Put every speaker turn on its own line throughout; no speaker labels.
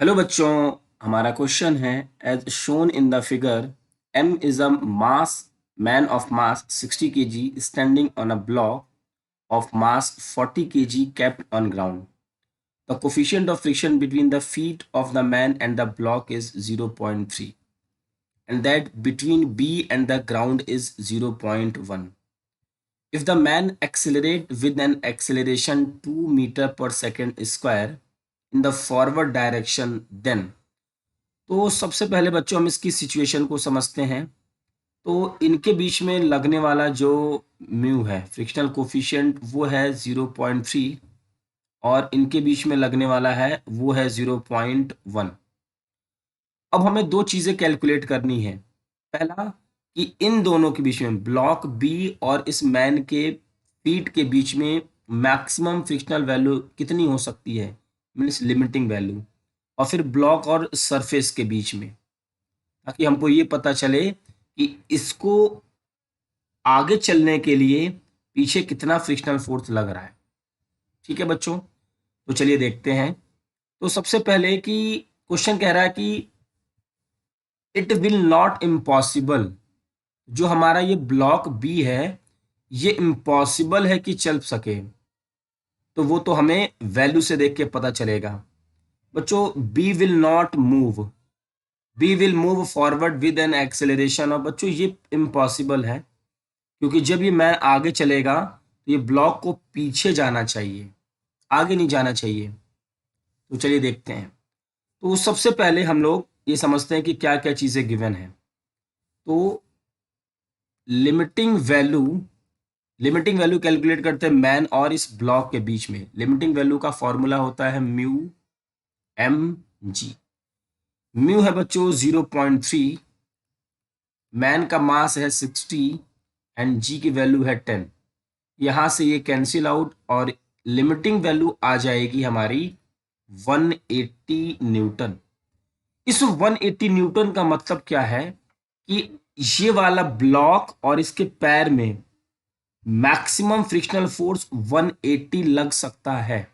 Hello बच्चों। हमारा question है as shown in the figure m is a mass man of mass 60 kg standing on a block of mass 40 kg kept on ground. The coefficient of friction between the feet of the man and the block is 0.3 and that between B and the ground is 0.1. If the man accelerate with an acceleration 2 meter per second square in the forward direction, then तो सबसे पहले बच्चों हम इसकी situation को समझते हैं। तो इनके बीच में लगने वाला जो म्यू है फ्रिक्शनल कोफिशिएंट वो है 0.3 और इनके बीच में लगने वाला है वो है 0.1। अब हमें दो चीज़ें कैलकुलेट करनी है। पहला कि इन दोनों के बीच में ब्लॉक बी और इस मैन के फीट के बीच में मैक्सिमम फ्रिक्शनल वैल्यू कितनी हो सकती है, मीन्स लिमिटिंग वैल्यू, और फिर ब्लॉक और सरफेस के बीच में, ताकि हमको ये पता चले कि इसको आगे चलने के लिए पीछे कितना फ्रिक्शनल फोर्स लग रहा है। ठीक है बच्चों, तो चलिए देखते हैं। तो सबसे पहले कि क्वेश्चन कह रहा है कि इट विल नॉट इम्पॉसिबल, जो हमारा ये ब्लॉक बी है ये इम्पॉसिबल है कि चल सके। तो वो तो हमें वैल्यू से देख के पता चलेगा। बच्चों B will not move, B will move forward with an acceleration, और बच्चों ये इम्पॉसिबल है क्योंकि जब ये मैन आगे चलेगा तो ये ब्लॉक को पीछे जाना चाहिए, आगे नहीं जाना चाहिए। तो चलिए देखते हैं। तो सबसे पहले हम लोग ये समझते हैं कि क्या क्या चीज़ें गिवन है। तो limiting value, limiting value calculate करते हैं मैन और इस ब्लॉक के बीच में। लिमिटिंग वैल्यू का फॉर्मूला होता है म्यू एम जी। म्यू है बच्चों 0.3, मैन का मास है 60 एंड जी की वैल्यू है 10। यहाँ से ये कैंसिल आउट और लिमिटिंग वैल्यू आ जाएगी हमारी 180 न्यूटन। इस 180 न्यूटन का मतलब क्या है कि ये वाला ब्लॉक और इसके पैर में मैक्सिमम फ्रिक्शनल फोर्स 180 लग सकता है।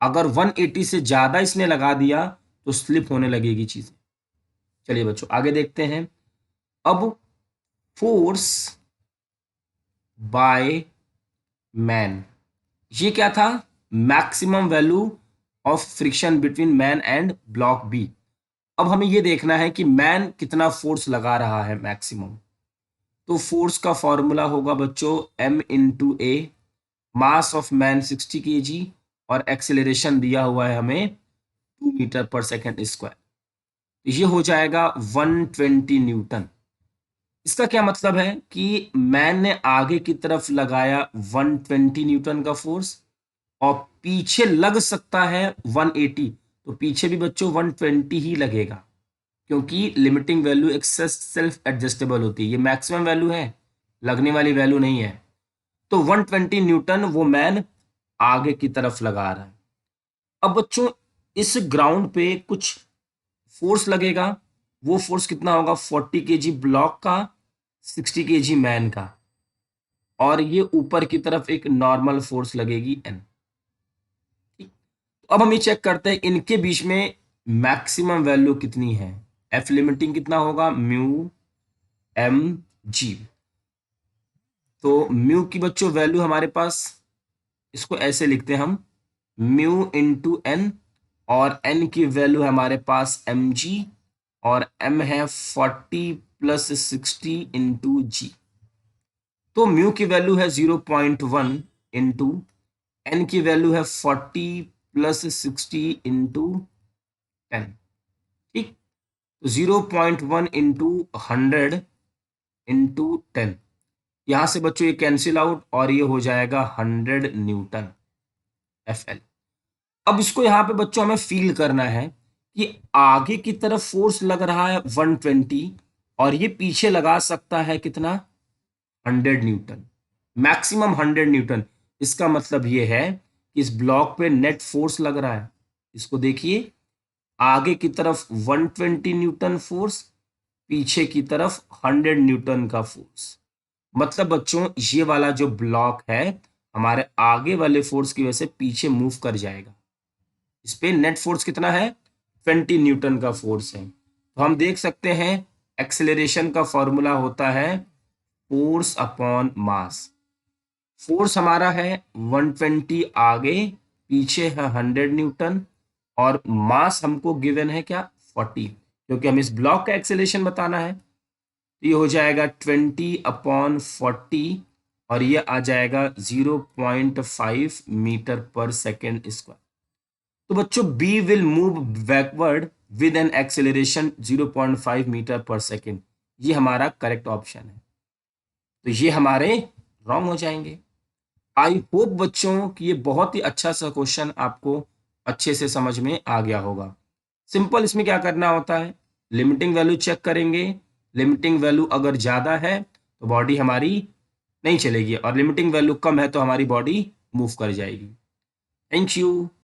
अगर 180 से ज्यादा इसने लगा दिया तो स्लिप होने लगेगी चीजें। चलिए बच्चों आगे देखते हैं। अब फोर्स बाय मैन, ये क्या था? Maximum value of friction between man and block B. अब हमें ये देखना है कि मैन कितना फोर्स लगा रहा है मैक्सिमम। तो फोर्स का फॉर्मूला होगा बच्चों m into A, mass of man 60 kg और एक्सेलरेशन दिया हुआ है हमें 2 मीटर पर सेकेंड स्क्वायर। ये हो जाएगा 120 न्यूटन। इसका क्या मतलब है कि मैन ने आगे की तरफ लगाया 120 न्यूटन का फोर्स और पीछे लग सकता है 180, तो पीछे भी बच्चों 120 ही लगेगा, क्योंकि लिमिटिंग वैल्यू एक सेल्फ एडजस्टेबल होती है। ये मैक्सिमम वैल्यू है, लगने वाली वैल्यू नहीं है। तो 120 न्यूटन वो मैन आगे की तरफ लगा रहा है। अब बच्चों इस ग्राउंड पे कुछ फोर्स लगेगा, वो फोर्स कितना होगा? 40 केजी ब्लॉक का, 60 केजी मैन का, और ये ऊपर की तरफ एक नॉर्मल फोर्स लगेगी एन। ठीक, तो अब हम ये चेक करते हैं इनके बीच में मैक्सिमम वैल्यू कितनी है। एफ लिमिटिंग कितना होगा? Mu m g. तो म्यू की बच्चों वैल्यू हमारे पास, इसको ऐसे लिखते हैं हम, म्यू इंटू एन, और एन की वैल्यू है हमारे पास एम जी, और एम है 40 प्लस 60 इंटू जी। तो म्यू की वैल्यू है 0.1 इंटू एन की वैल्यू है 40 प्लस 60 इंटू 10। ठीक, तो 0.1 इंटू 100 इंटू 10, यहां से बच्चों ये कैंसिल आउट और ये हो जाएगा 100 न्यूटन एफ एल। अब इसको यहाँ पे बच्चों हमें फील करना है कि आगे की तरफ फोर्स लग रहा है 120 और ये पीछे लगा सकता है कितना? 100 न्यूटन, मैक्सिमम 100 न्यूटन। इसका मतलब ये है कि इस ब्लॉक पे नेट फोर्स लग रहा है। इसको देखिए, आगे की तरफ 120 न्यूटन फोर्स, पीछे की तरफ 100 न्यूटन का फोर्स। मतलब बच्चों ये वाला जो ब्लॉक है हमारे आगे वाले फोर्स की वजह से पीछे मूव कर जाएगा। इस पे नेट फोर्स कितना है? 20 न्यूटन का फोर्स है। तो हम देख सकते हैं एक्सेलरेशन का फॉर्मूला होता है फोर्स अपॉन मास। फोर्स हमारा है 120 आगे, पीछे है 100 न्यूटन, और मास हमको गिवन है क्या 40, क्योंकि हम इस ब्लॉक का एक्सेलरेशन बताना है। तो ये हो जाएगा 20/40 और ये आ जाएगा 0.5 मीटर पर सेकेंड स्क्वायर। तो बच्चों B will move backward with an acceleration 0.5 metre पर सेकेंड, ये हमारा करेक्ट ऑप्शन है। तो ये हमारे रॉन्ग हो जाएंगे। आई होप बच्चों कि ये बहुत ही अच्छा सा क्वेश्चन आपको अच्छे से समझ में आ गया होगा। सिंपल इसमें क्या करना होता है, लिमिटिंग वैल्यू चेक करेंगे। लिमिटिंग वैल्यू अगर ज्यादा है तो बॉडी हमारी नहीं चलेगी, और लिमिटिंग वैल्यू कम है तो हमारी बॉडी मूव कर जाएगी। Thank you.